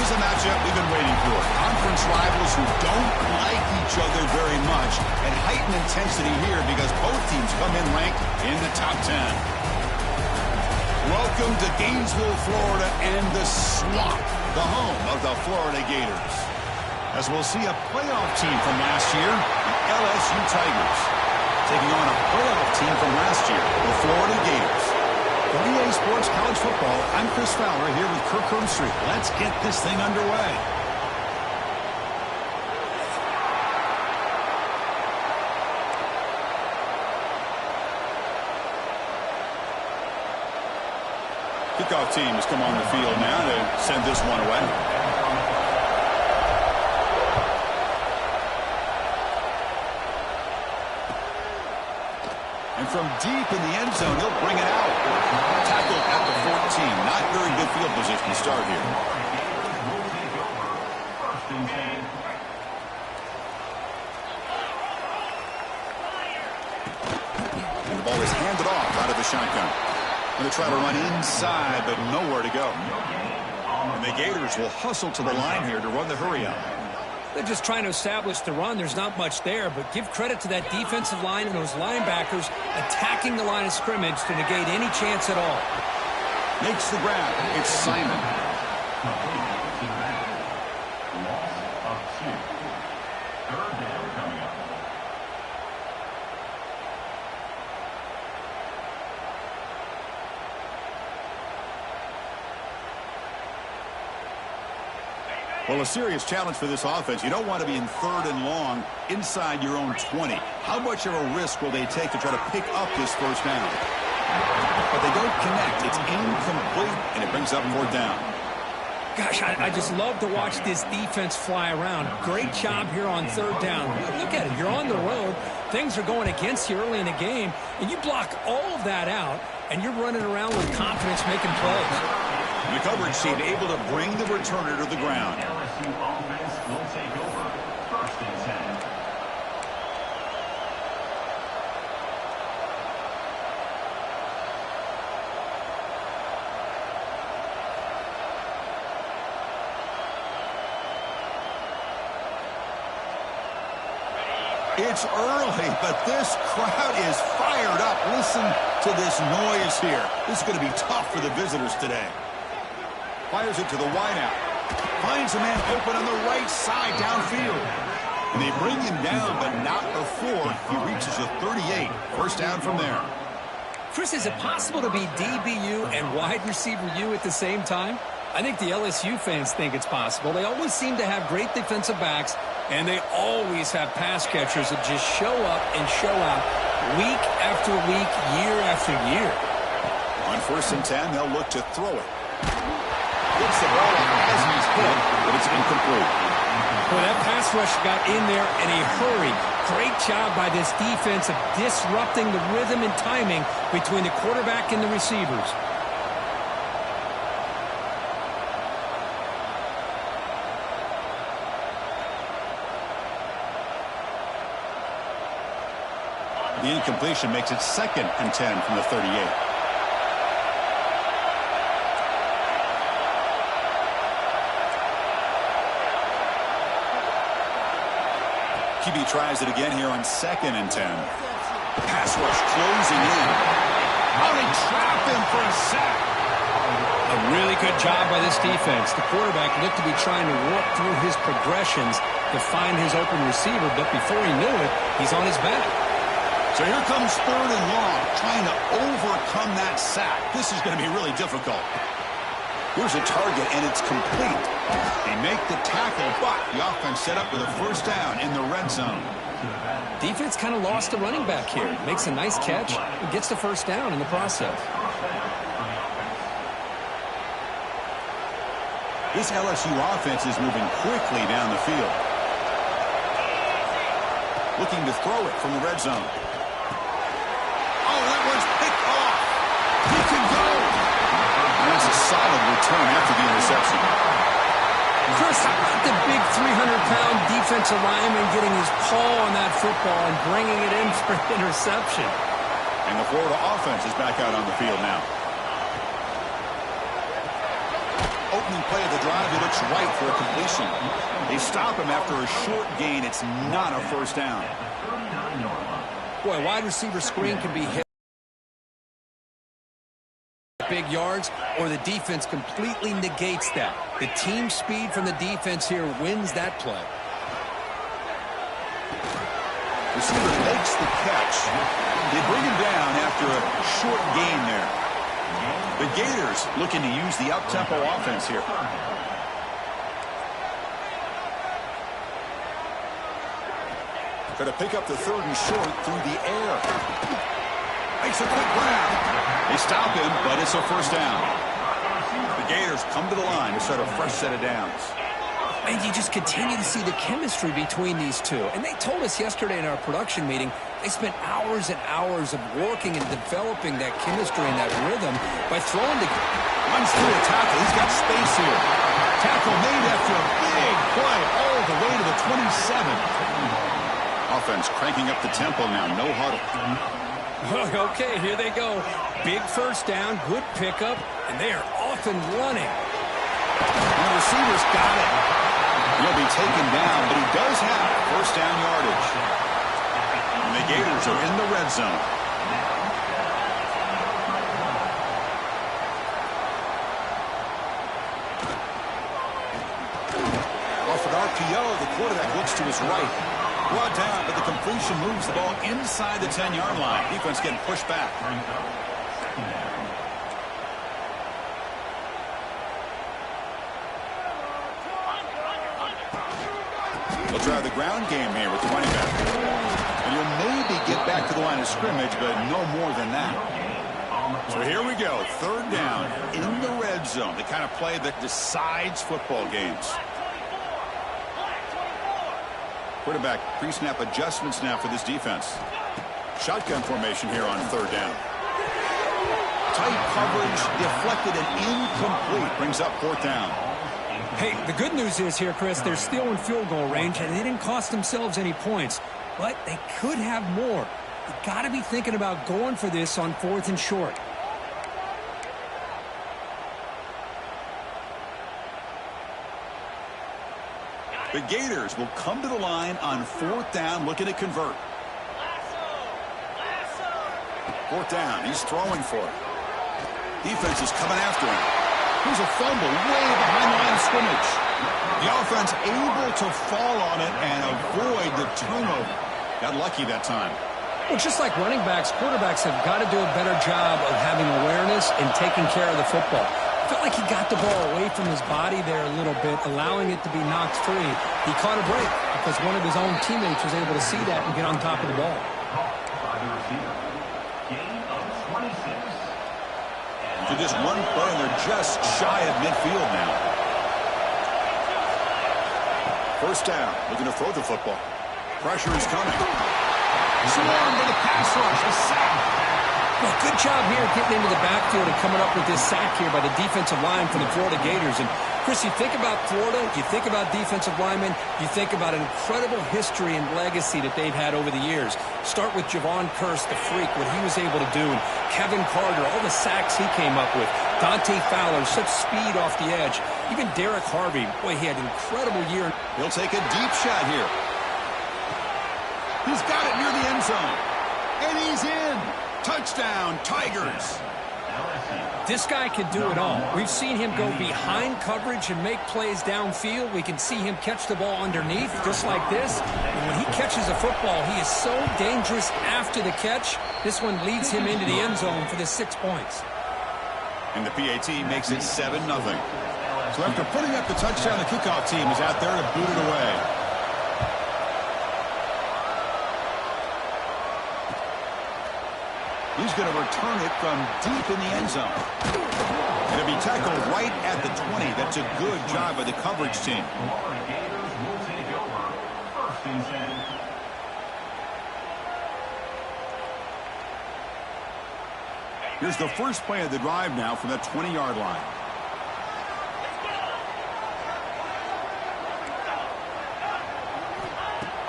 is a matchup we've been waiting for. Conference rivals who don't like each other very much, and heightened intensity here because both teams come in ranked in the top 10. Welcome to Gainesville, Florida, and the Swamp, the home of the Florida Gators. As we'll see a playoff team from last year, the LSU Tigers, taking on a playoff team from last year, the Florida Gators. For EA Sports College Football, I'm Chris Fowler here with Kirk Herbstreit. Let's get this thing underway. Kickoff team has come on the field now to send this one away. And from deep in the end zone, he'll bring it out. Tackled at the 14. Not very good field position to start here. And the ball is handed off out of the shotgun. Going to try to run inside, but nowhere to go. And the Gators will hustle to the line here to run the hurry out. They're just trying to establish the run. There's not much there, but give credit to that defensive line and those linebackers attacking the line of scrimmage to negate any chance at all. Makes the grab. It's Simon. Well, a serious challenge for this offense. You don't want to be in 3rd and long inside your own 20. How much of a risk will they take to try to pick up this first down? But they don't connect. It's incomplete, and it brings up 4th down. Gosh, I just love to watch this defense fly around. Great job here on 3rd down. Look at it. You're on the road. Things are going against you early in the game, and you block all of that out, and you're running around with confidence making plays. The coverage team able to bring the returner to the ground. LSU offense will take over 1st and 10. It's early, but this crowd is fired up. Listen to this noise here. This is going to be tough for the visitors today. Fires it to the wideout. Finds a man open on the right side downfield. And they bring him down, but not before he reaches the 38. First down from there. Chris, is it possible to be DBU and wide receiver U at the same time? I think the LSU fans think it's possible. They always seem to have great defensive backs, and they always have pass catchers that just show up and show out week after week, year after year. On 1st and 10, they'll look to throw it. Gets the ball as he's hit, but it's incomplete. Well, that pass rush got in there in a hurry. Great job by this defense of disrupting the rhythm and timing between the quarterback and the receivers. The incompletion makes it 2nd and 10 from the 38. QB tries it again here on 2nd and 10. Pass rush closing in. How they trap him for a sack. A really good job by this defense. The quarterback looked to be trying to work through his progressions to find his open receiver, but before he knew it, he's on his back. So here comes 3rd and long, trying to overcome that sack. This is going to be really difficult. Here's a target, and it's complete. They make the tackle, but the offense set up with a first down in the red zone. Defense kind of lost the running back here. Makes a nice catch and gets the first down in the process. This LSU offense is moving quickly down the field. Looking to throw it from the red zone. Oh, that one's picked off. He can go. That's a solid return after the interception. Chris, how about the big 300-pound defensive lineman getting his paw on that football and bringing it in for an interception? And the Florida offense is back out on the field now. opening play of the drive, he looks right for a completion. They stop him after a short gain. It's not a first down. Boy, wide receiver screen can be hit big yards, or the defense completely negates that. The team speed from the defense here wins that play. Receiver makes the catch. They bring him down after a short gain there. The Gators looking to use the up-tempo offense here. Going to pick up the 3rd and short through the air. Makes a quick grab. They stop him, but it's a first down. The Gators come to the line to start a fresh set of downs. And you just continue to see the chemistry between these two. And they told us yesterday in our production meeting, they spent hours and hours of working and developing that chemistry and that rhythm by throwing the... Runs through a tackle. He's got space here. Tackle made after a big play all the way to the 27. Offense cranking up the tempo now. No huddle. Okay, here they go. Big first down, good pickup, and they are off and running. And the receiver's got it. He'll be taken down, but he does have first down yardage. And the Gators are in the red zone. Off an RPO, the quarterback looks to his right. Brought down, but the completion moves the ball inside the 10-yard line. Defense getting pushed back. They'll try the ground game here with the running back. And you'll maybe get back to the line of scrimmage, but no more than that. So here we go. 3rd down in the red zone. The kind of play that decides football games. Quarterback pre-snap adjustments now for this defense. Shotgun formation here on 3rd down. Tight coverage, deflected and incomplete. Brings up 4th down. Hey, the good news is here, Chris, they're still in field goal range, and they didn't cost themselves any points. But they could have more. You got to be thinking about going for this on 4th and short. The Gators will come to the line on 4th down, looking to convert. 4th down, he's throwing for it. Defense is coming after him. Here's a fumble way behind the line of scrimmage. The offense able to fall on it and avoid the turnover. Got lucky that time. Well, just like running backs, quarterbacks have got to do a better job of having awareness and taking care of the football. I felt like he got the ball away from his body there a little bit, allowing it to be knocked free. He caught a break because one of his own teammates was able to see that and get on top of the ball. To just one play, and they're just shy of midfield now. 1st down, looking to throw the football. Pressure is coming. Swarmed by the pass rush, a sack. Well, good job here getting into the backfield and coming up with this sack here by the defensive line for the Florida Gators. And, Chris, you think about Florida, you think about defensive linemen, you think about an incredible history and legacy that they've had over the years. Start with Javon Kearse, the freak, what he was able to do. And Kevin Carter, all the sacks he came up with. Dante Fowler, such speed off the edge. Even Derek Harvey, boy, he had an incredible year. He'll take a deep shot here. He's got it near the end zone. And he's in. Touchdown, Tigers. This guy can do it all. We've seen him go behind coverage and make plays downfield. We can see him catch the ball underneath, just like this. And when he catches a football, he is so dangerous after the catch. This one leads him into the end zone for the 6 points. And the PAT makes it 7-0. So after putting up the touchdown, the kickoff team is out there to boot it away. He's going to return it from deep in the end zone. It'll be tackled right at the 20. That's a good job by the coverage team. Here's the first play of the drive now from that 20-yard line.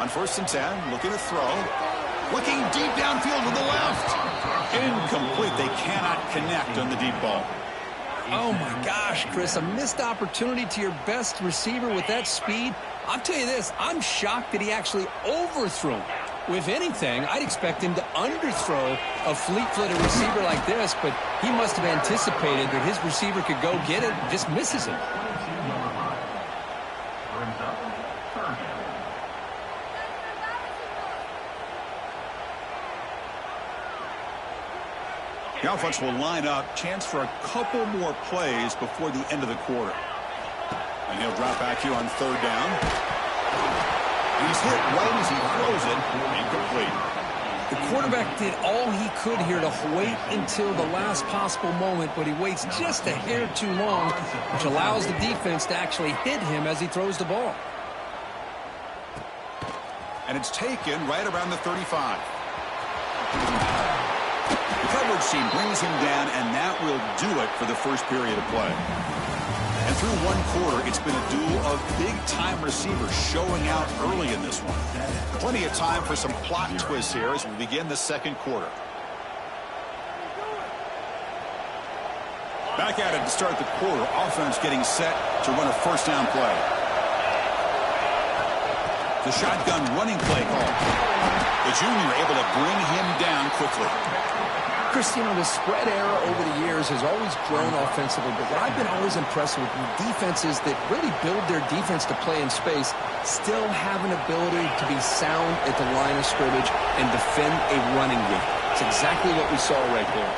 On 1st and 10, looking to throw. Looking deep downfield to the left. Incomplete. They cannot connect on the deep ball. Oh, my gosh, Chris, a missed opportunity to your best receiver with that speed. I'll tell you this, I'm shocked that he actually overthrew him. If anything, I'd expect him to underthrow a fleet-footed receiver like this, but he must have anticipated that his receiver could go get it and just misses him. The offense will line up. Chance for a couple more plays before the end of the quarter. And he'll drop back here on third down. He's hit right as he throws it. Incomplete. The quarterback did all he could here to wait until the last possible moment, but he waits just a hair too long, which allows the defense to actually hit him as he throws the ball. And it's taken right around the 35. The coverage team brings him down, and that will do it for the first period of play. And through one quarter, it's been a duel of big-time receivers showing out early in this one. Plenty of time for some plot twists here as we begin the second quarter. Back at it to start the quarter. Offense getting set to run a first down play. The shotgun running play call. The junior able to bring him down quickly. Chris, you know, the spread era over the years has always grown offensively, but what I've been always impressed with defenses that really build their defense to play in space still have an ability to be sound at the line of scrimmage and defend a running game. It's exactly what we saw right there.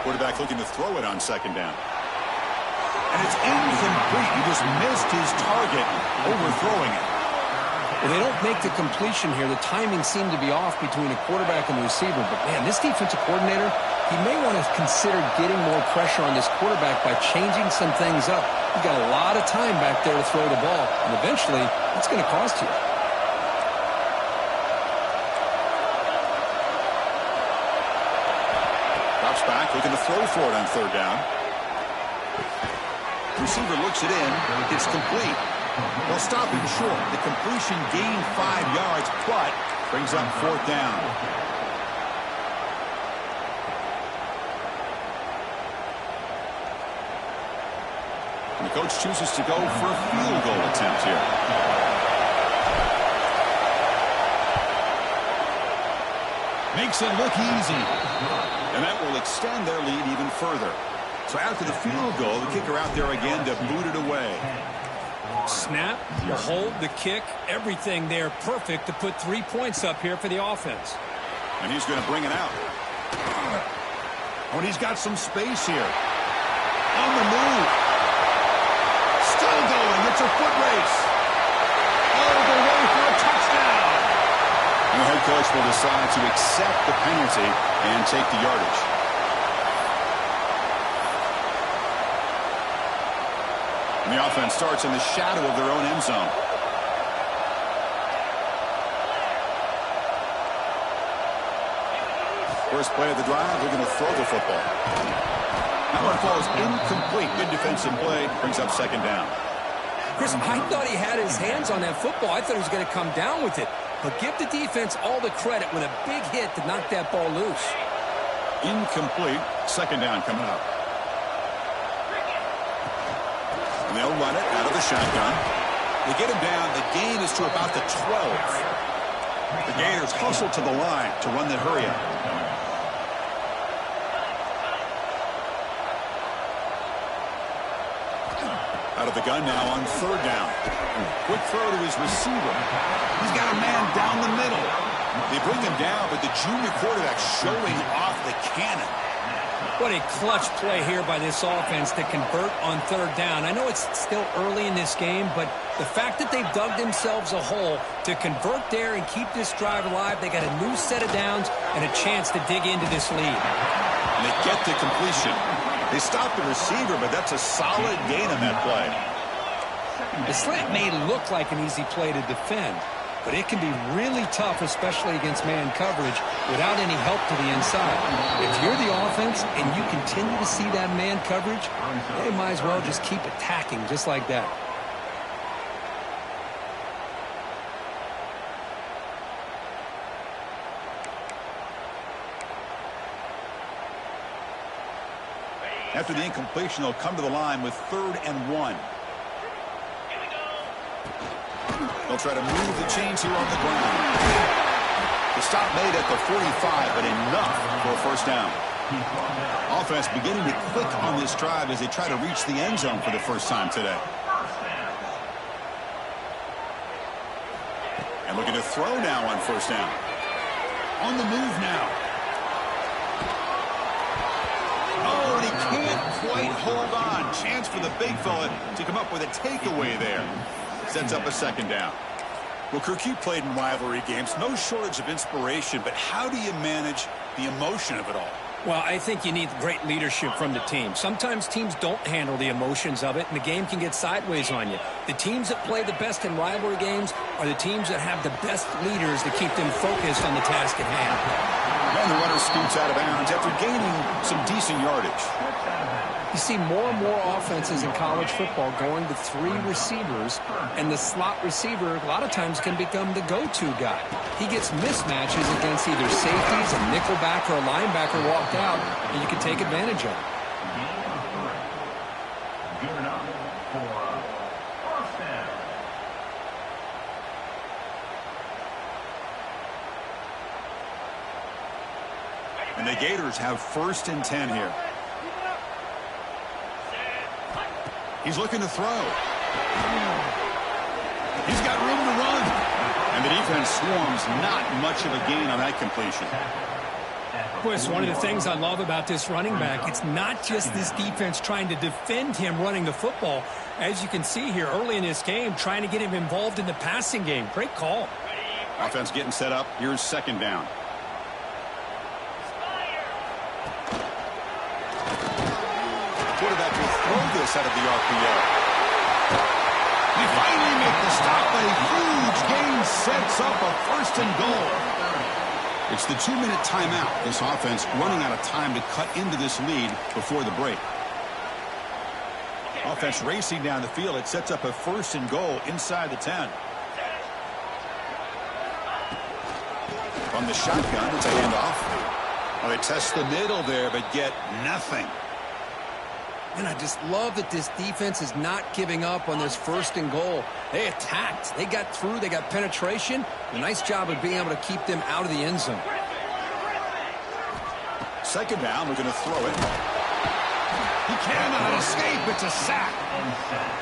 Quarterback looking to throw it on second down. And it's incomplete. He just missed his target, overthrowing it. Well, they don't make the completion here. The timing seemed to be off between the quarterback and the receiver. But, man, this defensive coordinator, he may want to consider getting more pressure on this quarterback by changing some things up. You've got a lot of time back there to throw the ball, and eventually it's going to cost you. Drops back, looking to throw for it on third down. Receiver looks it in. It's complete. They'll stop him short. The completion gained 5 yards, but brings up fourth down. And the coach chooses to go for a field goal attempt here. Makes it look easy. And that will extend their lead even further. So after the field goal, the kicker out there again to boot it away. Snap, the hold, the kick, everything there perfect to put 3 points up here for the offense. And he's going to bring it out. Oh, and he's got some space here. On the move. Still going. It's a foot race. All the way for a touchdown. And the head coach will decide to accept the penalty and take the yardage. And the offense starts in the shadow of their own end zone. First play of the drive, they're going to throw the football. That one falls incomplete. Good defensive play. Brings up second down. Chris, I thought he had his hands on that football. I thought he was going to come down with it. But give the defense all the credit with a big hit to knock that ball loose. Incomplete. Second down coming up. And they'll run it out of the shotgun. They get him down. The gain is to about the 12. The Gators hustle to the line to run the hurry up. Out of the gun now on third down. Quick throw to his receiver. He's got a man down the middle. They bring him down, but the junior quarterback showing off the cannon. What a clutch play here by this offense to convert on third down. I know it's still early in this game, but the fact that they've dug themselves a hole to convert there and keep this drive alive, they got a new set of downs and a chance to dig into this lead. And they get the completion. They stop the receiver, but that's a solid gain on that play. The slant may look like an easy play to defend, but it can be really tough, especially against man coverage, without any help to the inside. If you're the offense and you continue to see that man coverage, they might as well just keep attacking just like that. After the incompletion, they'll come to the line with 3rd and 1. They'll try to move the chains here on the ground. The stop made at the 45, but enough for a first down. Offense beginning to click on this drive as they try to reach the end zone for the first time today. And looking to throw now on first down. On the move now. Oh, and he can't quite hold on. Chance for the big fella to come up with a takeaway there. Sets up a second down. Well, Kirk, you played in rivalry games. No shortage of inspiration, but how do you manage the emotion of it all? Well, I think you need great leadership from the team. Sometimes teams don't handle the emotions of it, and the game can get sideways on you. The teams that play the best in rivalry games are the teams that have the best leaders to keep them focused on the task at hand. And the runner scoots out of bounds after gaining some decent yardage. You see more and more offenses in college football going to 3 receivers, and the slot receiver a lot of times can become the go-to guy. He gets mismatches against either safeties, a nickelback, or a linebacker walked out, and you can take advantage of it. Good enough for first down. And the Gators have 1st and 10 here. He's looking to throw. He's got room to run. And the defense swarms. Not much of a gain on that completion. Boy, it's one of the things I love about this running back. It's not just this defense trying to defend him running the football. As you can see here early in this game, trying to get him involved in the passing game. Great call. Offense getting set up. Here's second down. Quarterback will throw this out of the RPO. They finally make the stop, but a huge gain sets up a 1st and goal. It's the 2-minute timeout. This offense running out of time to cut into this lead before the break. Offense racing down the field. It sets up a 1st and goal inside the 10. From the shotgun, it's a handoff. Well, they test the middle there, but get nothing. And I just love that this defense is not giving up on this 1st and goal. They attacked. They got through. They got penetration. A nice job of being able to keep them out of the end zone. Second down. We're going to throw it. He cannot escape. It's a sack.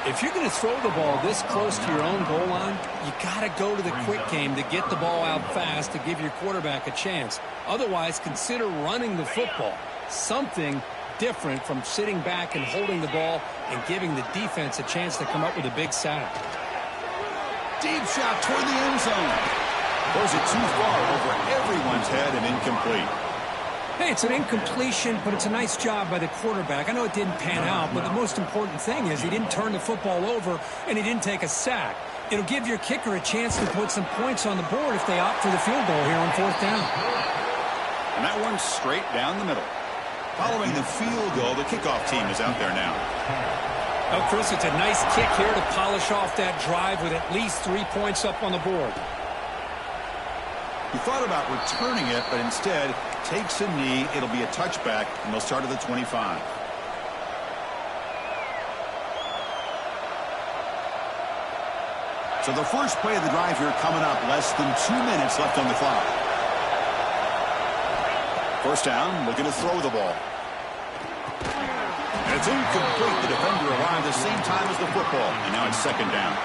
If you're going to throw the ball this close to your own goal line, you got to go to the quick game to get the ball out fast to give your quarterback a chance. Otherwise, consider running the football. Something different from sitting back and holding the ball and giving the defense a chance to come up with a big sack. Deep shot toward the end zone. Throws it too far over everyone's head and incomplete. Hey, it's an incompletion, but it's a nice job by the quarterback. I know it didn't pan out, but the most important thing is he didn't turn the football over and he didn't take a sack. It'll give your kicker a chance to put some points on the board if they opt for the field goal here on 4th down. And that one's straight down the middle. Following the field goal, the kickoff team is out there now. Oh, Chris, it's a nice kick here to polish off that drive with at least 3 points up on the board. He thought about returning it, but instead takes a knee. It'll be a touchback, and they'll start at the 25. So the first play of the drive here coming up. Less than 2 minutes left on the clock. First down, looking to throw the ball. And it's incomplete. The defender arrived at the same time as the football. And now it's second down.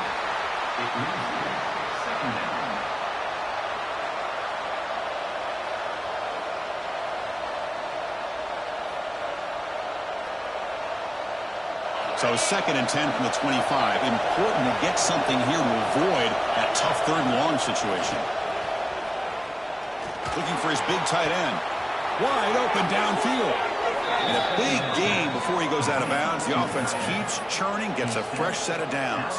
So 2nd and 10 from the 25. Important to get something here to avoid that tough 3rd and long situation. Looking for his big tight end. Wide open downfield. And a big gain before he goes out of bounds. The offense keeps churning, gets a fresh set of downs.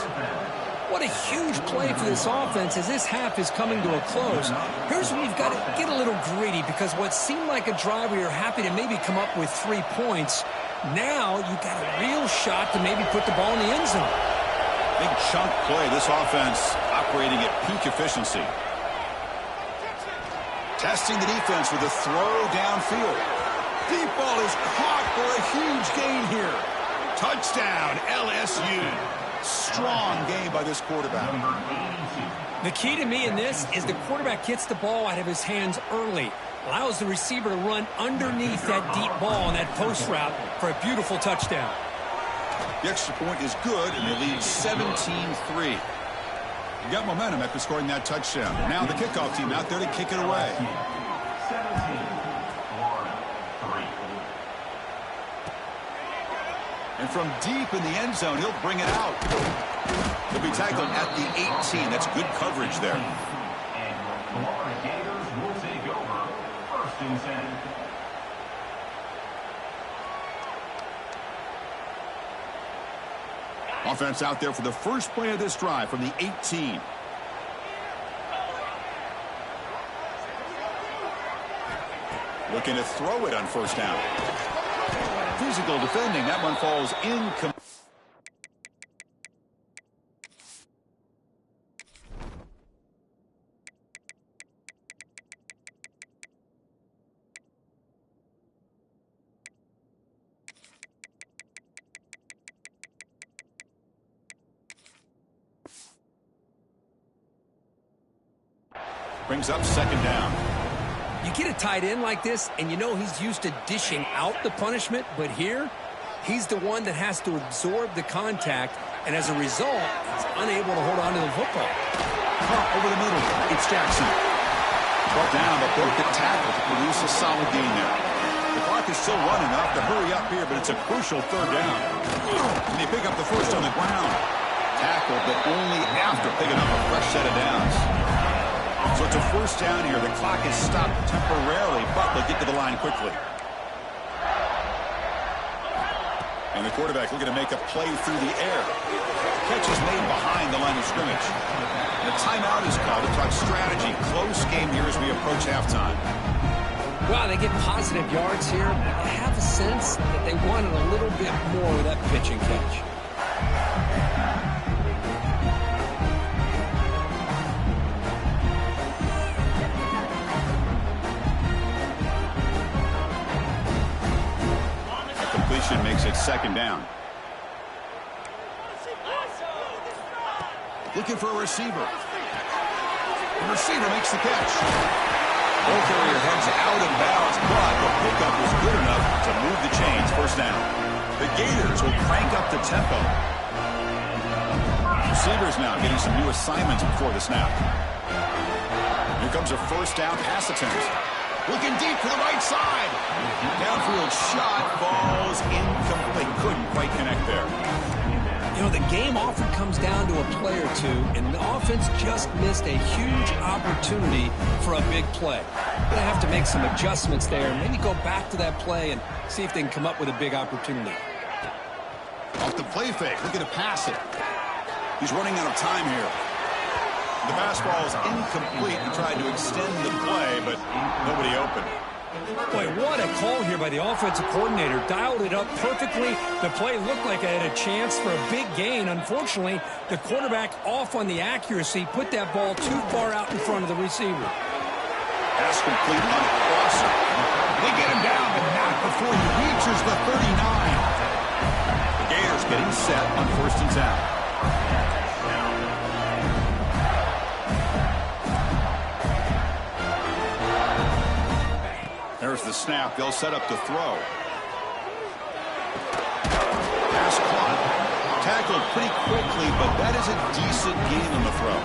What a huge play for this offense as this half is coming to a close. Here's where you've got to get a little greedy because what seemed like a drive where you're happy to maybe come up with 3 points, now you've got a real shot to maybe put the ball in the end zone. Big chunk play. This offense operating at peak efficiency. Testing the defense with a throw downfield. Deep ball is caught for a huge gain here. Touchdown, LSU. Strong game by this quarterback. The key to me in this is the quarterback gets the ball out of his hands early, allows the receiver to run underneath that deep ball on that post route for a beautiful touchdown. The extra point is good, and they lead 17-3. You got momentum after scoring that touchdown. Now the kickoff team out there to kick it away. 17, Florida, 3. And from deep in the end zone, he'll bring it out. He'll be tackled at the 18. That's good coverage there. And Florida Gators will take over 1st and 10. Offense out there for the first play of this drive from the 18. Looking to throw it on first down. Physical defending. That one falls incomplete. Brings up second down. You get a tight end like this, and you know he's used to dishing out the punishment, but here, he's the one that has to absorb the contact, and as a result, he's unable to hold on to the football. Caught over the middle. It's Jackson. Brought down, but broke the tackle to produce a solid gain there. The clock is still running enough to hurry up here, but it's a crucial third down. And they pick up the first on the ground. Tackled, but only after picking up a fresh set of downs. So it's a first down here. The clock is stopped temporarily, but they'll get to the line quickly. And the quarterback looking to make a play through the air. Catch is made behind the line of scrimmage. And a timeout is called to talk strategy. Close game here as we approach halftime. Wow, they get positive yards here. I have a sense that they wanted a little bit more with that pitch and catch. Makes it second down. Looking for a receiver. The receiver makes the catch. Ball carrier heads out of bounds, but the pickup was good enough to move the chains. First down. The Gators will crank up the tempo. Receivers now getting some new assignments before the snap. Here comes a first down pass attempt. Looking deep to the right side. Downfield shot falls incomplete. Couldn't quite connect there. You know, the game often comes down to a play or two, and the offense just missed a huge opportunity for a big play. They have to make some adjustments there, maybe go back to that play and see if they can come up with a big opportunity. Off the play fake, looking to pass it. He's running out of time here. The pass ball is incomplete. He tried to extend the play, but nobody open. Boy, what a call here by the offensive coordinator. Dialed it up perfectly. The play looked like it had a chance for a big gain. Unfortunately, the quarterback off on the accuracy, put that ball too far out in front of the receiver. Pass complete on a crosser. They get him down, but not before he reaches the 39. The Gators getting set on first and 10. There's the snap. They'll set up to throw. Pass caught. Tackled pretty quickly, but that is a decent gain on the throw.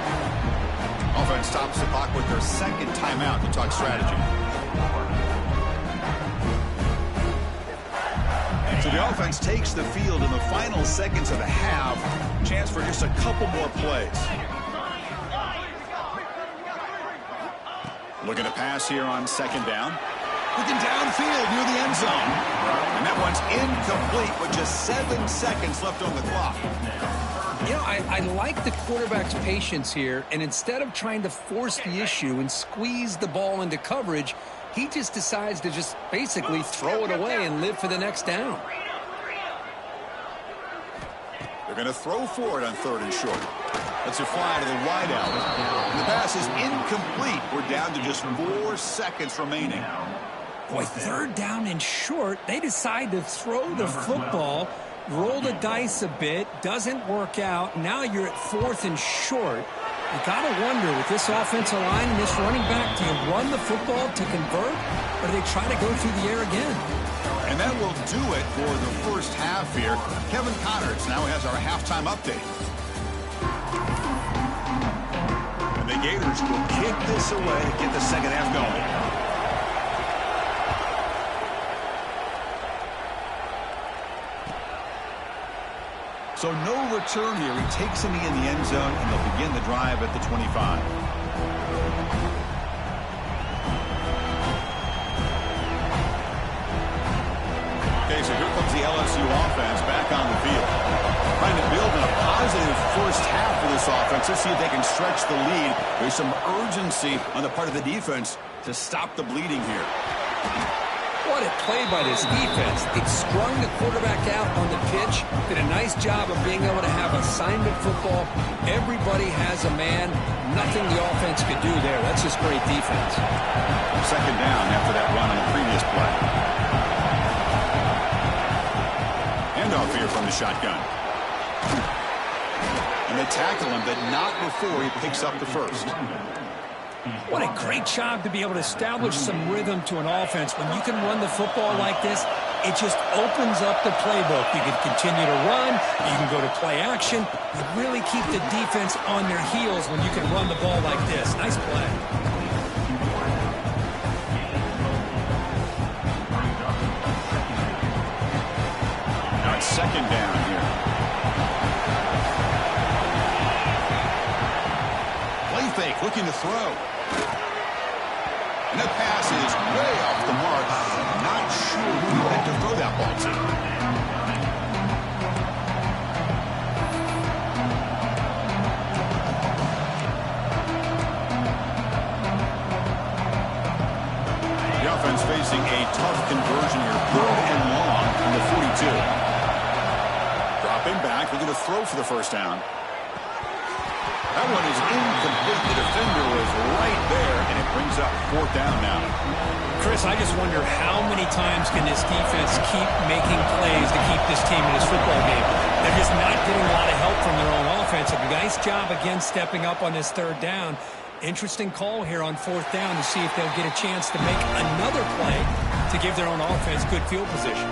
Offense stops the clock with their second timeout to talk strategy. So the offense takes the field in the final seconds of the half. Chance for just a couple more plays. Looking to pass here on second down. Looking downfield near the end zone. And that one's incomplete with just 7 seconds left on the clock. You know, I like the quarterback's patience here, and instead of trying to force the issue and squeeze the ball into coverage, he just decides to just basically throw it away and live for the next down. They're going to throw for it on third and short. Let's a fly to the wideout. And the pass is incomplete. We're down to just 4 seconds remaining. Boy, third down and short. They decide to throw the football, roll the dice a bit, doesn't work out. Now you're at fourth and short. You got to wonder, with this offensive line and this running back, do you run the football to convert, or do they try to go through the air again? And that will do it for the first half here. Kevin Connerts now has our halftime update. And the Gators will kick this away to get the second half going. So no return here. He takes him in the end zone, and they'll begin the drive at the 25. Okay, so here comes the LSU offense back on the field. Trying to build in a positive first half for this offense. Let's see if they can stretch the lead. There's some urgency on the part of the defense to stop the bleeding here. What a play by this defense. They strung the quarterback out on the pitch, did a nice job of being able to have assignment football. Everybody has a man. Nothing the offense could do there. That's just great defense. Second down after that run on the previous play. Handoff here from the shotgun. And they tackle him, but not before he picks up the first. What a great job to be able to establish some rhythm to an offense. When you can run the football like this, it just opens up the playbook. You can continue to run. You can go to play action. You really keep the defense on their heels when you can run the ball like this. Nice play. Now it's second down here. Play fake, looking to throw. And that pass is way off the mark. Not sure who you had to throw that ball to. The offense facing a tough conversion here. Third and long on the 42. Dropping back, looking to throw for the first down. That one is incomplete. The defender was right there, and it brings up fourth down now. Chris, I just wonder how many times can this defense keep making plays to keep this team in this football game. They're just not getting a lot of help from their own offense. A nice job again stepping up on this third down. Interesting call here on fourth down to see if they'll get a chance to make another play to give their own offense good field position.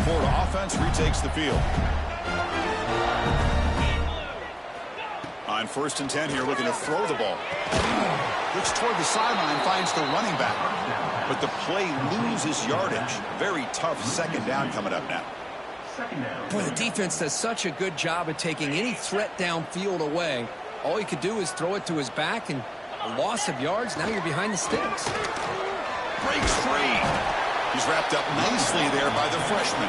Florida offense retakes the field. On 1st and 10 here, looking to throw the ball. Looks toward the sideline, finds the running back. But the play loses yardage. Very tough second down coming up now. Boy, the defense does such a good job of taking any threat downfield away. All you could do is throw it to his back, and a loss of yards, now you're behind the sticks. Breaks free. He's wrapped up nicely there by the freshman.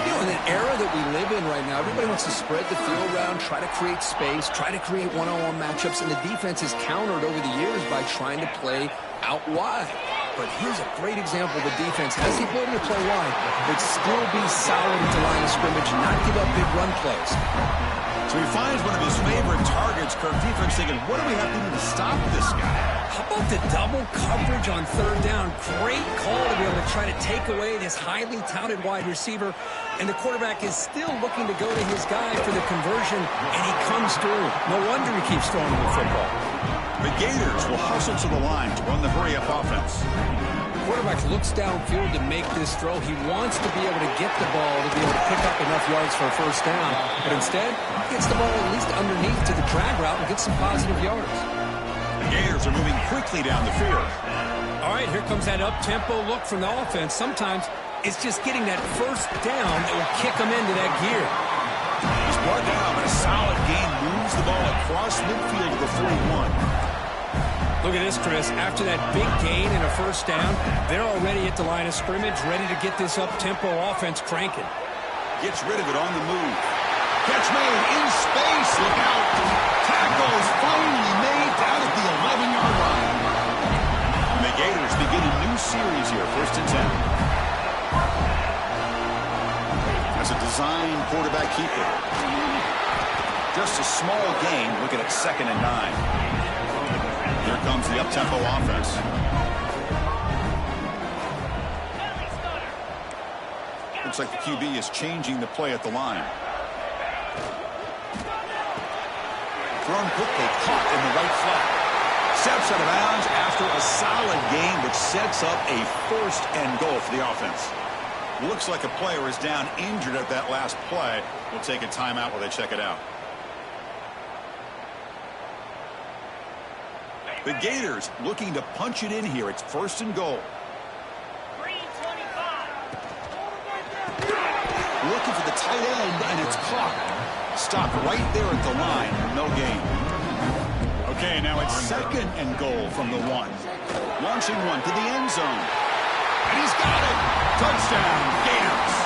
You know, in an era that we live in right now, everybody wants to spread the field around, try to create space, try to create one-on-one matchups, and the defense is countered over the years by trying to play out wide. But here's a great example. The defense has the ability to play wide, but still be solid at the line of scrimmage and not give up big run plays. So he finds one of his favorite targets. Kirk defense thinking, what do we have to do to stop this guy? How about the double coverage on third down? Great call to be able to try to take away this highly touted wide receiver. And the quarterback is still looking to go to his guy for the conversion, and he comes through. No wonder he keeps throwing the football. The Gators will hustle to the line to run the hurry-up offense. The quarterback looks downfield to make this throw. He wants to be able to get the ball to be able to pick up enough yards for a first down. But instead, he gets the ball at least underneath to the drag route and gets some positive yards. The Gators are moving quickly down the field. All right, here comes that up-tempo look from the offense. Sometimes it's just getting that first down that will kick them into that gear. He's brought down, but a solid gain moves the ball across midfield to the 41. Look at this, Chris. After that big gain and a first down, they're already at the line of scrimmage, ready to get this up-tempo offense cranking. Gets rid of it on the move. Catch made in space. Look out. Tackle is finally made down at the 11-yard line. And the Gators begin a new series here, 1st and 10. As a design quarterback keeper. Just a small gain, looking at 2nd and 9. Here comes the up-tempo offense. Looks like the QB is changing the play at the line. Thrown quickly, caught in the right flat. Steps out of bounds after a solid gain, which sets up a 1st and goal for the offense. Looks like a player is down injured at that last play. We'll take a timeout while they check it out. The Gators looking to punch it in here. It's 1st and goal. Looking for the tight end, and it's caught. Stopped right there at the line. No gain. Okay, now it's 2nd and goal from the 1. Launching one to the end zone. And he's got it. Touchdown, Gators.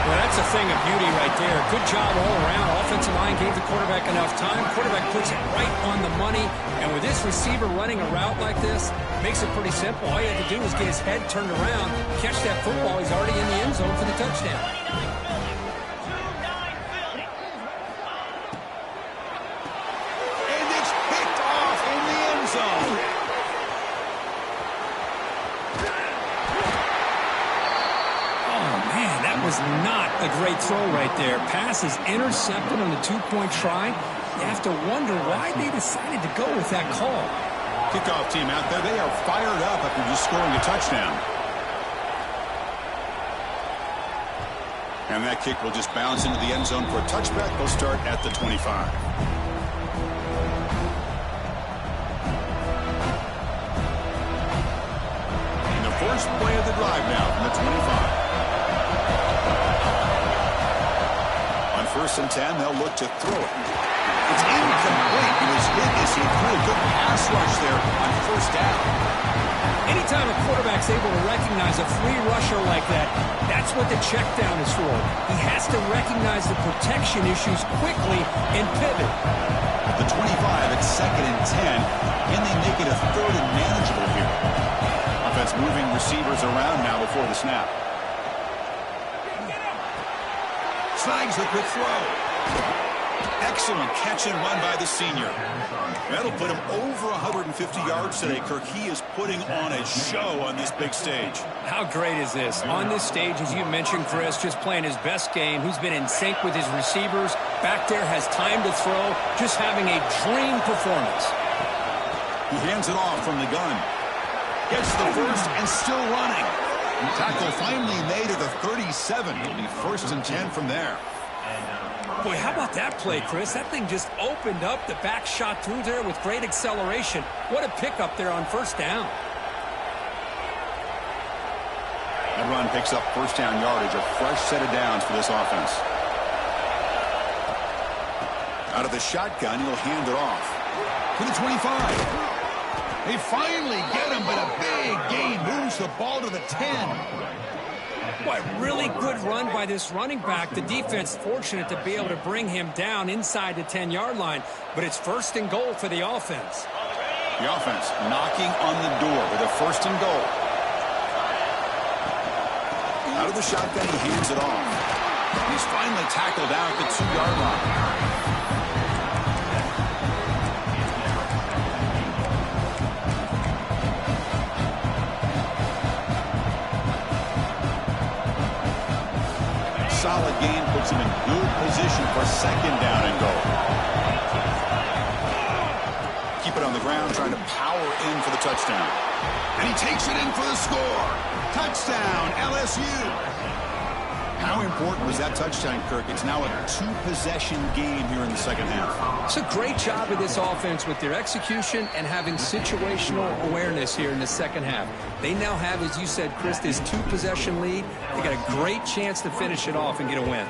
Well, that's a thing of beauty right there. Good job all around. Offensive line gave the quarterback enough time. Quarterback puts it right on the money. And with this receiver running a route like this, makes it pretty simple. All you have to do is get his head turned around, catch that football. He's already in the end zone for the touchdown. And it's picked off in the end zone. Was not a great throw right there. Pass is intercepted on the 2-point try. You have to wonder why they decided to go with that call. Kickoff team out there. They are fired up after just scoring a touchdown. And that kick will just bounce into the end zone for a touchback. They'll start at the 25. And the first play of the drive now from the 25. 1st and 10, they'll look to throw it. It's incomplete. He was hit as he threw a good pass rush there on 1st down. Anytime a quarterback's able to recognize a free rusher like that, that's what the check down is for. He has to recognize the protection issues quickly and pivot. At the 25, it's 2nd and 10. Can they make it a 3rd and manageable here? Offense moving receivers around now before the snap. Snags the quick throw. Excellent catch and run by the senior. That'll put him over 150 yards today. Kirk, he is putting on a show on this big stage. How great is this? On this stage, as you mentioned, Chris, just playing his best game. He's been in sync with his receivers. Back there, has time to throw. Just having a dream performance. He hands it off from the gun. Gets the first and still running. Tackle finally made at the 37. It'll be 1st and 10 from there. Boy, how about that play, Chris? That thing just opened up. The back shot through there with great acceleration. What a pickup there on 1st down. That run picks up 1st down yardage, a fresh set of downs for this offense. Out of the shotgun, he'll hand it off to the 25. They finally get him, but a big gain moves the ball to the 10. What really good run by this running back. The defense fortunate to be able to bring him down inside the 10-yard line, but it's 1st and goal for the offense. The offense knocking on the door with a 1st and goal. Out of the shotgun, he hands it off. He's finally tackled out at the 2-yard line. Solid gain puts him in good position for 2nd down and goal. Keep it on the ground, trying to power in for the touchdown. And he takes it in for the score. Touchdown, LSU. How important was that touchdown, Kirk? It's now a 2-possession game here in the 2nd half. It's a great job of this offense with their execution and having situational awareness here in the 2nd half. They now have, as you said, Chris, this 2-possession lead. They got a great chance to finish it off and get a win.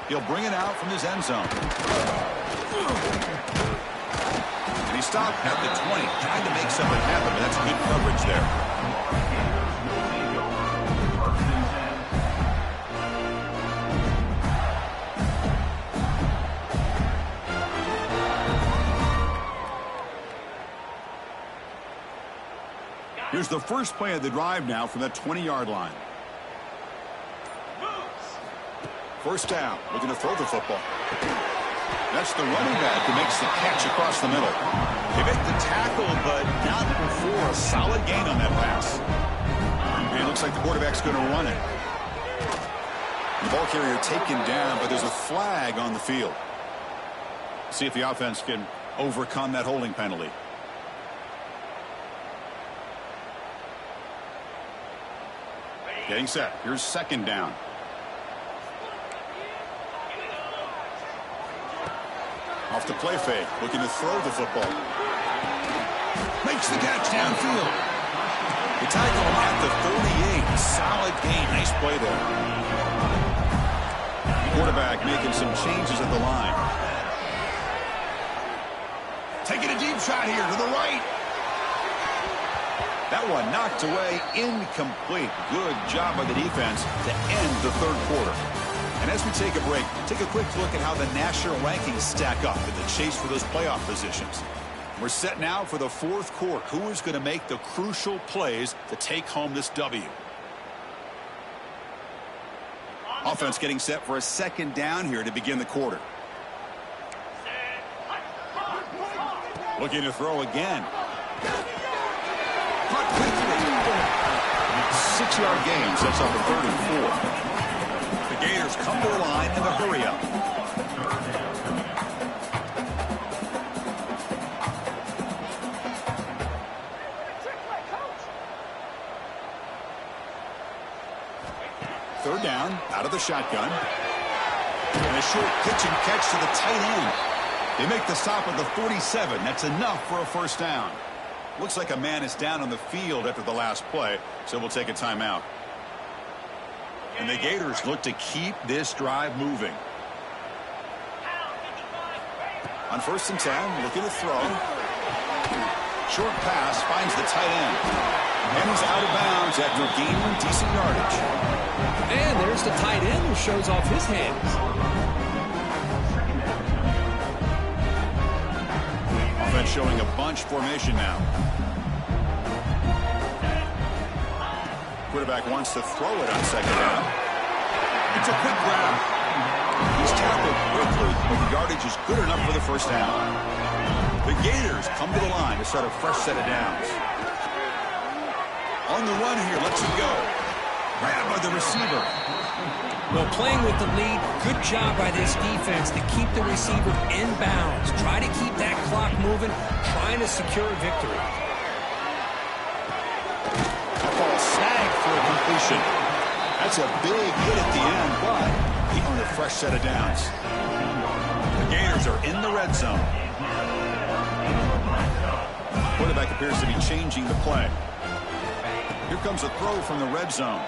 He'll bring it out from his end zone. And he stopped at the 20, trying to make something happen, but that's good coverage there. Here's the first play of the drive now from that 20-yard line. 1st down, looking to throw the football. That's the running back who makes the catch across the middle. They make the tackle, but not before a solid gain on that pass. And it looks like the quarterback's going to run it. The ball carrier taken down, but there's a flag on the field. See if the offense can overcome that holding penalty. Getting set. Here's second down. Off the play fake, looking to throw the football. Makes the catch downfield. They tackle him at the 38. Solid gain. Nice play there. Quarterback making some changes at the line. Taking a deep shot here to the right. That one knocked away, incomplete. Good job by the defense to end the third quarter. And as we take a break, take a quick look at how the national rankings stack up in the chase for those playoff positions. We're set now for the fourth quarter. Who is going to make the crucial plays to take home this W? Offense getting set for a second down here to begin the quarter. Looking to throw again. Caught quickly. 6-yard gain sets up a 3rd and 4. The Gators come to the line in a hurry up. Third down, out of the shotgun. And a short pitch and catch to the tight end. They make the stop at the 47. That's enough for a first down. Looks like a man is down on the field after the last play, so we'll take a timeout. And the Gators look to keep this drive moving. On 1st and 10, looking to throw. Short pass finds the tight end. And he's out of bounds after gaining decent yardage. And there's the tight end who shows off his hands. Offense showing a bunch formation now. Quarterback wants to throw it on second down. It's a quick grab. He's tackled quickly, but the yardage is good enough for the first down. The Gators come to the line to start a fresh set of downs. On the run here, lets it go. Grabbed by the receiver. Well, playing with the lead, good job by this defense to keep the receiver in bounds. Try to keep that clock moving, trying to secure a victory. That ball snagged for a completion. That's a big hit at the end, but he earned a fresh set of downs. The Gators are in the red zone. Quarterback appears to be changing the play. Here comes a throw from the red zone.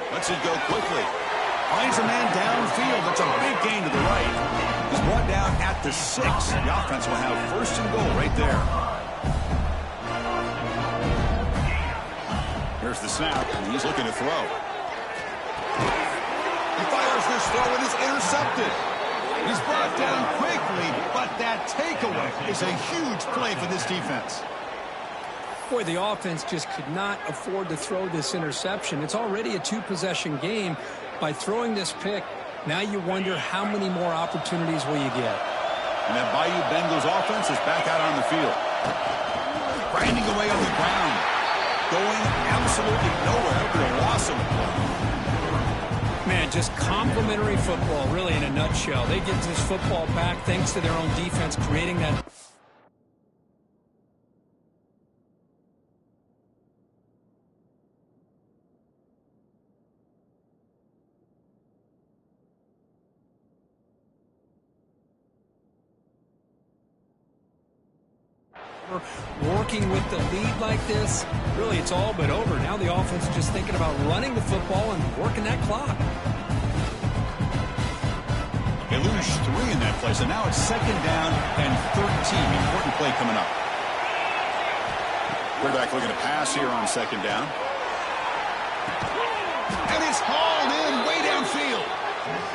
Lets it go quickly. Finds a man downfield. That's a big gain to the right. He's brought down at the 6. The offense will have 1st and goal right there. Here's the snap, and he's looking to throw. He fires this throw, and it's intercepted. He's brought down quickly, but that takeaway is a huge play for this defense. Boy, the offense just could not afford to throw this interception. It's already a 2-possession game. By throwing this pick, now you wonder how many more opportunities will you get. And that Bayou Bengals offense is back out on the field. Grinding away on the ground. Going absolutely nowhere after a loss of the play. Man, just complimentary football, really, in a nutshell. They get this football back thanks to their own defense creating that. Working with the lead like this, really it's all but over. Now the offense is just thinking about running the football and working that clock. They lose 3 in that play, so now it's 2nd down and 13. Important play coming up. Quarterback looking to pass here on 2nd down. And it's hauled in way downfield.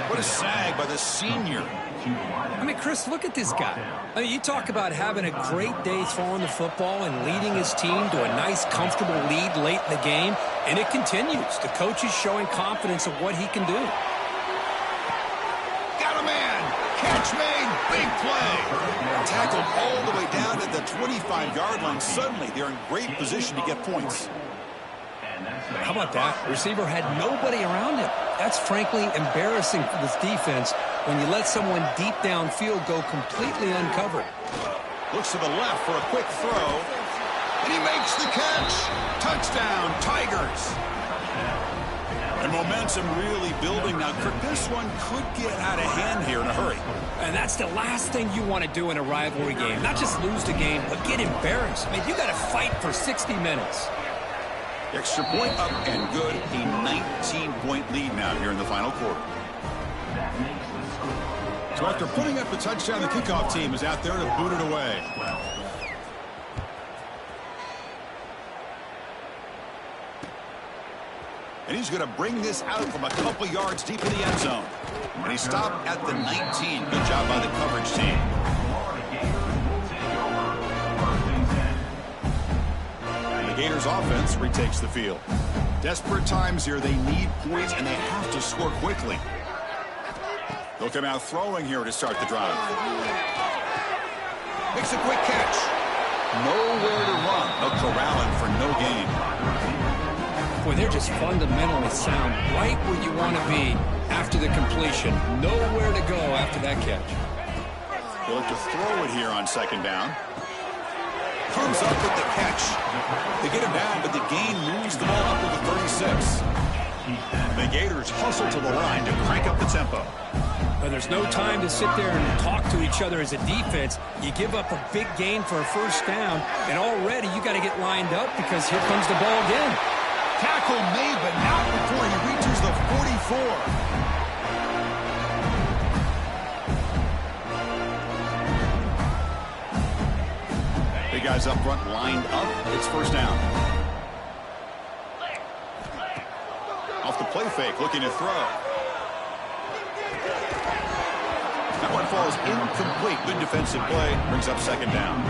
What a sag by the senior. I mean, Chris, look at this guy. I mean, you talk about having a great day throwing the football and leading his team to a nice, comfortable lead late in the game, and it continues. The coach is showing confidence of what he can do. Got a man. Catch made. Big play. Tackled all the way down at the 25-yard line. Suddenly, they're in great position to get points. How about that? Receiver had nobody around him. That's frankly embarrassing for this defense when you let someone deep downfield go completely uncovered. Looks to the left for a quick throw. And he makes the catch. Touchdown, Tigers. And momentum really building now. This one could get out of hand here in a hurry. And that's the last thing you want to do in a rivalry game. Not just lose the game, but get embarrassed. I mean, you got to fight for 60 minutes. Extra point up and good. A 19-point lead now here in the final quarter. So after putting up the touchdown, the kickoff team is out there to boot it away. And he's going to bring this out from a couple yards deep in the end zone. And he stopped at the 19. Good job by the coverage team. Gators offense retakes the field. Desperate times here. They need points, and they have to score quickly. They'll come out throwing here to start the drive. Makes a quick catch. Nowhere to run. They'll corral him for no gain. Boy, they're just fundamentally sound. Right where you want to be after the completion. Nowhere to go after that catch. They'll look to throw it here on second down. Comes up with the catch. They get him down, but the gain moves the ball up to the 36. The Gators hustle to the line to crank up the tempo. But there's no time to sit there and talk to each other as a defense. You give up a big gain for a first down, and already you got to get lined up because here comes the ball again. Tackle made, but not before he reaches the 44. Big guys up front lined up. It's first down. Off the play fake, looking to throw. That one falls incomplete. Good defensive play. Brings up second down.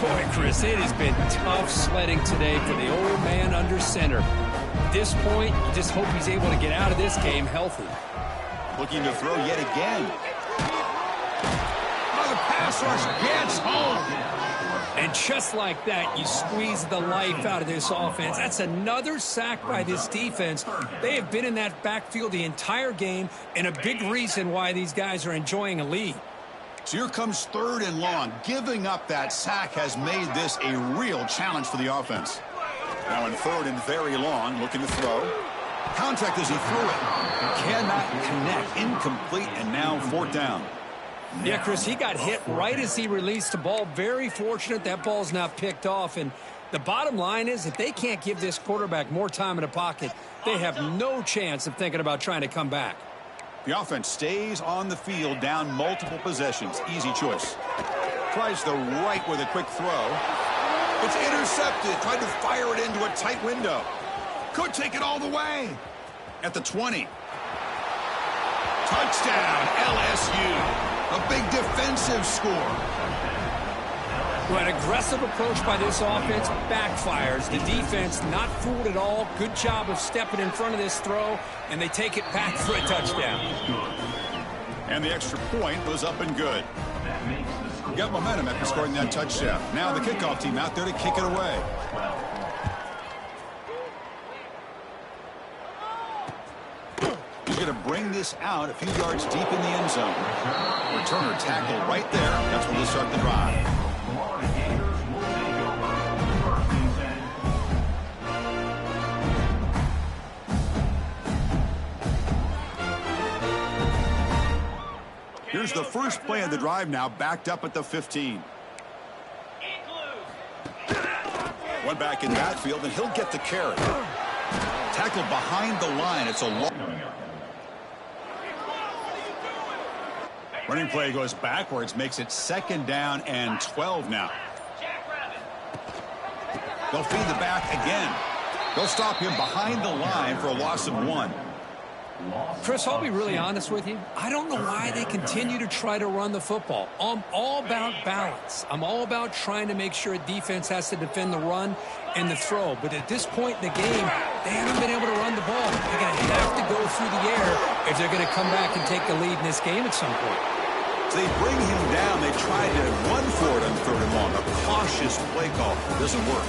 Boy, Chris, it has been tough sledding today for the old man under center. At this point, you just hope he's able to get out of this game healthy. Looking to throw yet again. Oh, the pass rush gets home. And just like that, you squeeze the life out of this offense. That's another sack by this defense. They have been in that backfield the entire game, and a big reason why these guys are enjoying a lead. So here comes third and long. Giving up that sack has made this a real challenge for the offense. Now in third and very long, looking to throw. Contact as he threw it. Cannot connect. Incomplete, and now fourth down. Yeah, Chris, he got hit right as he released the ball. Very fortunate that ball's not picked off. And the bottom line is if they can't give this quarterback more time in the pocket, they have no chance of thinking about trying to come back. The offense stays on the field, down multiple possessions. Easy choice. Tries the right with a quick throw. It's intercepted. Tried to fire it into a tight window. Could take it all the way. At the 20. Touchdown, LSU. A big defensive score. Well, an aggressive approach by this offense backfires. The defense not fooled at all. Good job of stepping in front of this throw, and they take it back for a touchdown. And the extra point was up and good. Got momentum after scoring that touchdown. Now the kickoff team out there to kick it away. He's going to bring this out a few yards deep in the end zone. Returner tackle right there. That's when they start the drive. Here's the first play of the drive now, backed up at the 15. One back in that field, and he'll get the carry. Tackled behind the line. It's a long. Running play goes backwards, makes it second down and 12 now. They'll feed the back again. They'll stop him behind the line for a loss of 1. Chris, I'll be really honest with you. I don't know why they continue to try to run the football. I'm all about balance. I'm all about trying to make sure a defense has to defend the run and the throw. But at this point in the game, they haven't been able to run the ball. They're going to have to go through the air if they're going to come back and take the lead in this game at some point. So they bring him down. They tried to run for it on 3rd and long. A cautious play call doesn't work.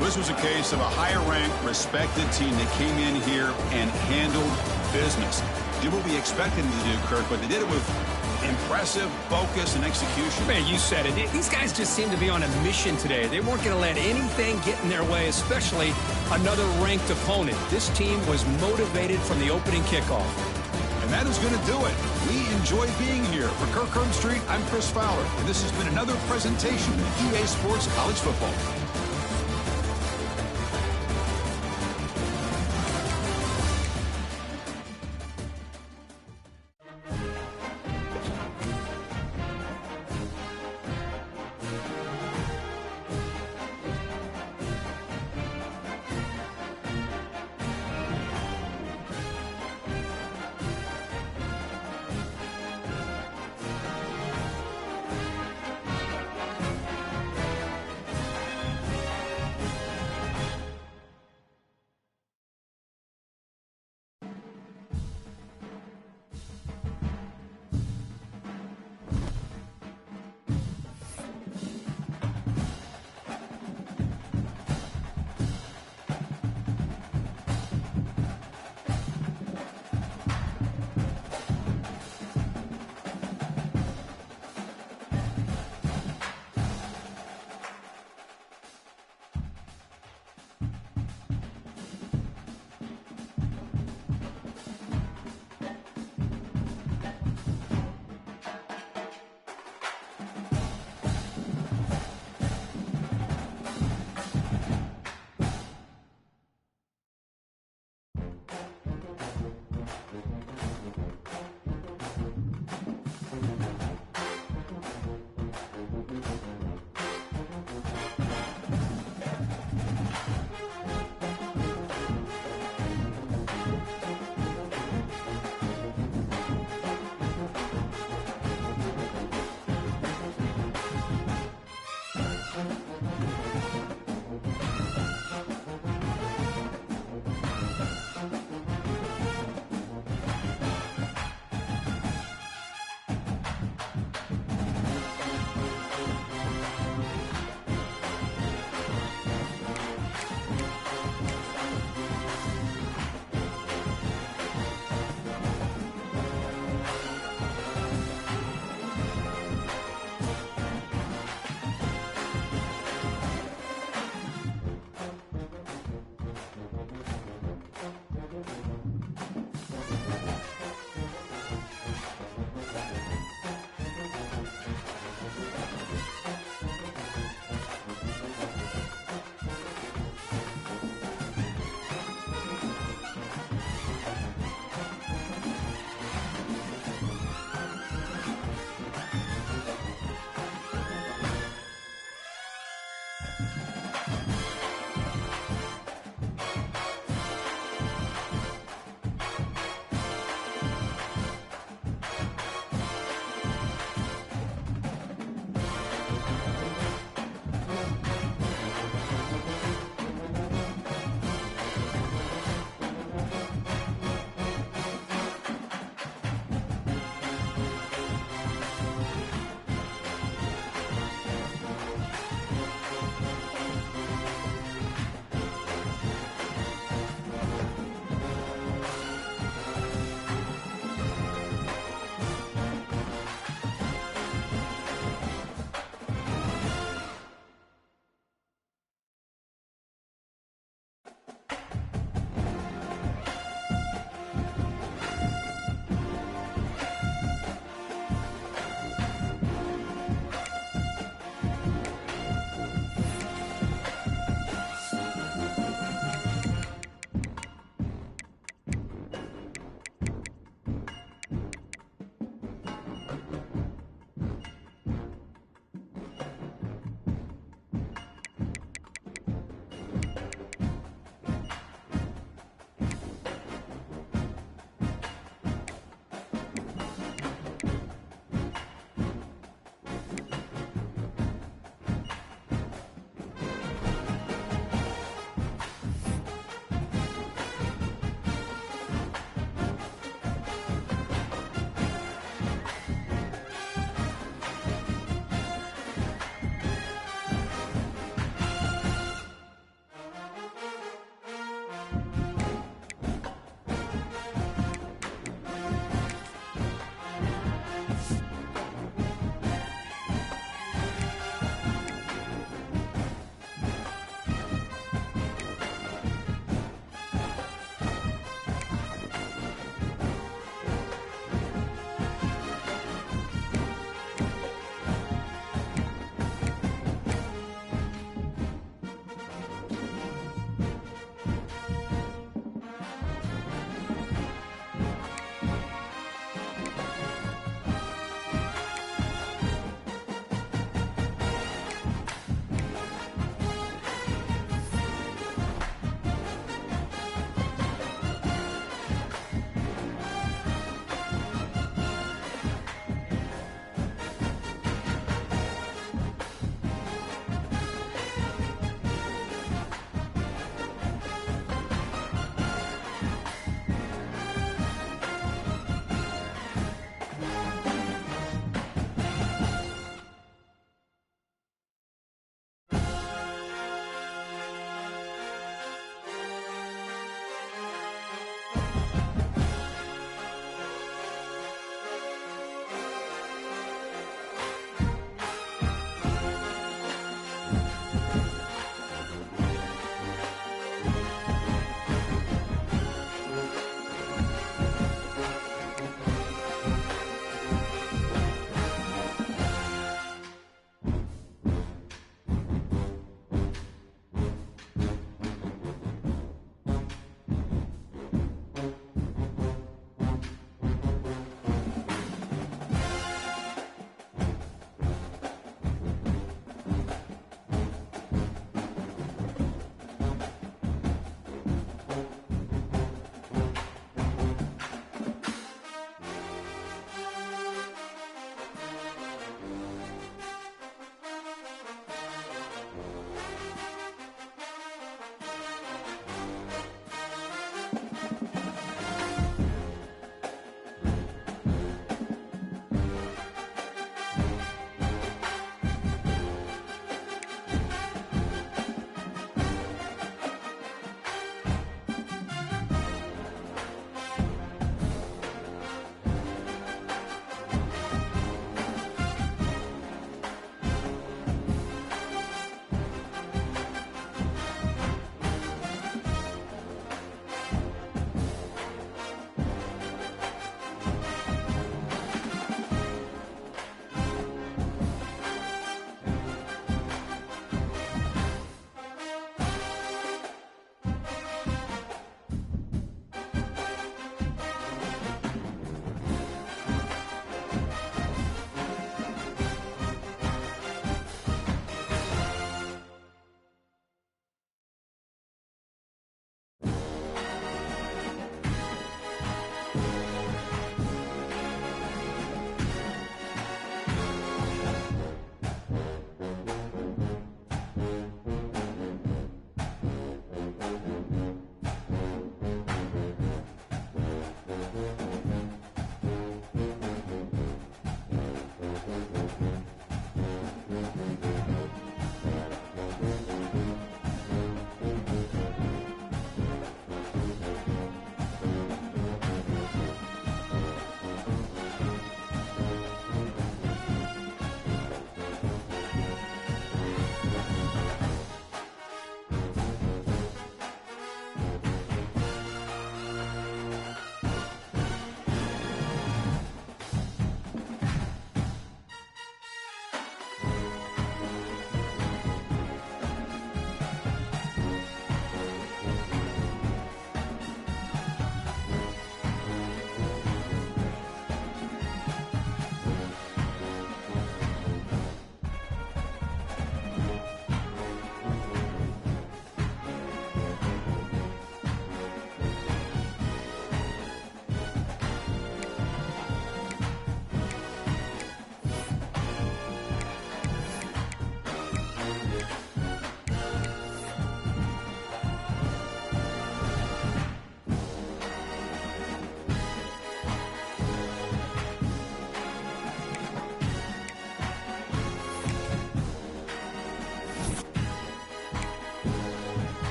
This was a case of a higher-ranked, respected team that came in here and handled business. Did what we expected them to do, Kirk, but they did it with impressive focus and execution. Man, you said it. These guys just seem to be on a mission today. They weren't going to let anything get in their way, especially another ranked opponent. This team was motivated from the opening kickoff. And that is going to do it. We enjoy being here. For Kirk Herbstreit, I'm Chris Fowler, and this has been another presentation of EA Sports College Football.